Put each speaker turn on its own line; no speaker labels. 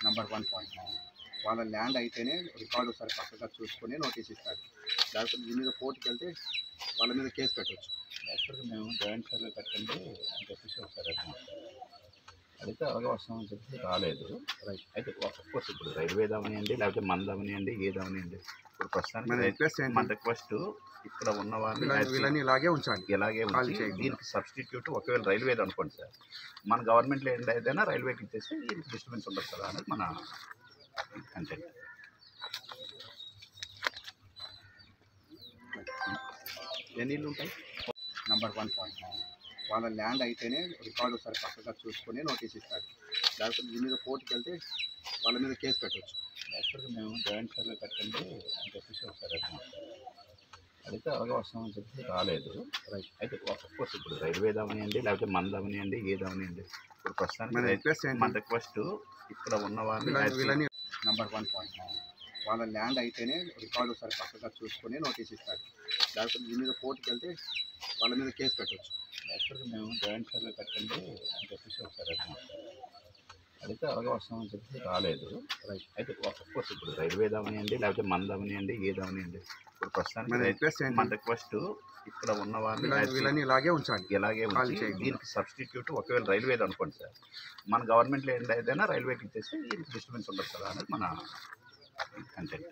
Number 1 point. వాళ్ళ land అయితేనే record ఒకసారి పక్కగా చూసుకొని నోటీస్ ఇస్తారు. లేకపోతే దీని మీద కోర్టుకి వెళ్తే వాళ్ళ మీద కేసు పెట్టవచ్చు.
యాక్చువల్గా మేము జాయింట్ సర్వే కట్టండి అని చెప్పేసి ఒకసారి అడిగితే అలాగే వస్తామని చెప్పి రాలేదు. రైట్. అయితే కోర్స్ ఇప్పుడు రైల్వే అవనియండి, లేకపోతే మనది అవనియండి, ఏది అవనియండి, ఇప్పుడు ప్రస్తుతానికి మన రిక్వెస్ట్ ఇక్కడ ఉన్న
వీళ్ళని ఇలాగే ఉంచండి,
ఇలాగే ఉంచి దీనికి సబ్స్టిట్యూట్ ఒకవేళ రైల్వేది అనుకోండి సార్, మన గవర్నమెంట్లో ఏంటైతేనా రైల్వేకి ఇచ్చేసి దీనికి డిస్టర్బెన్స్ ఉండదు కదా అనేది మన కంటెంట్.
ఎన్ని ఇళ్ళు ఉంటాయి? Number 1 point. వాళ్ళ ల్యాండ్ అయితేనే రికార్డు ఒకసారి పక్కగా చూసుకొని నోటీస్ ఇస్తారు. లేకపోతే దీని మీద కోర్టుకి వెళ్తే వాళ్ళ మీద కేసు పెట్టవచ్చు.
యాక్చువల్గా మేము జాయింట్ సర్వే కట్టండి అని చెప్పేసి ఒకసారి అడిగితే అలాగే వస్తామని చెప్పి రాలేదు. రైట్. అయితే కోర్స్ ఇప్పుడు రైల్వే అవనియండి, లేకపోతే మనది అవనియండి, ఏది అవనియండి, ఇప్పుడు ప్రస్తుతానికి మన రిక్వెస్ట్ ఇక్కడ ఉన్న
వీళ్ళని నెంబర్ 1 పాయింట్. వాళ్ళ ల్యాండ్ అయితేనే రికార్డు ఒకసారి పక్కగా చూసుకొని నోటీస్ ఇస్తారు. లేకపోతే దీని మీద కోర్టుకి వెళ్తే వాళ్ళ మీద కేసు పెట్టవచ్చు.
యాక్చువల్గా మేము జాయింట్ సర్వే కట్టండి అని చెప్పేసి ఒకసారి అడిగితే అలాగే వస్తామని చెప్పి రాలేదు. రైట్. అయితే కోర్స్ ఇప్పుడు రైల్వే అవనియండి, లేకపోతే మనది అవనియండి, ఏది అవనియండి, ఇప్పుడు ప్రస్తుతానికి మన రిక్వెస్ట్ ఇక్కడ ఉన్న
వీళ్ళని ఇలాగే ఉంచండి,
ఇలాగే ఉంచి దీనికి సబ్స్టిట్యూట్ ఒకవేళ రైల్వేది అనుకోండి సార్, మన గవర్నమెంట్లో ఏంటైతేనా రైల్వేకి ఇచ్చేసి దీనికి డిస్టర్బెన్స్ ఉండదు కదా అనేది మన కంటెంట్.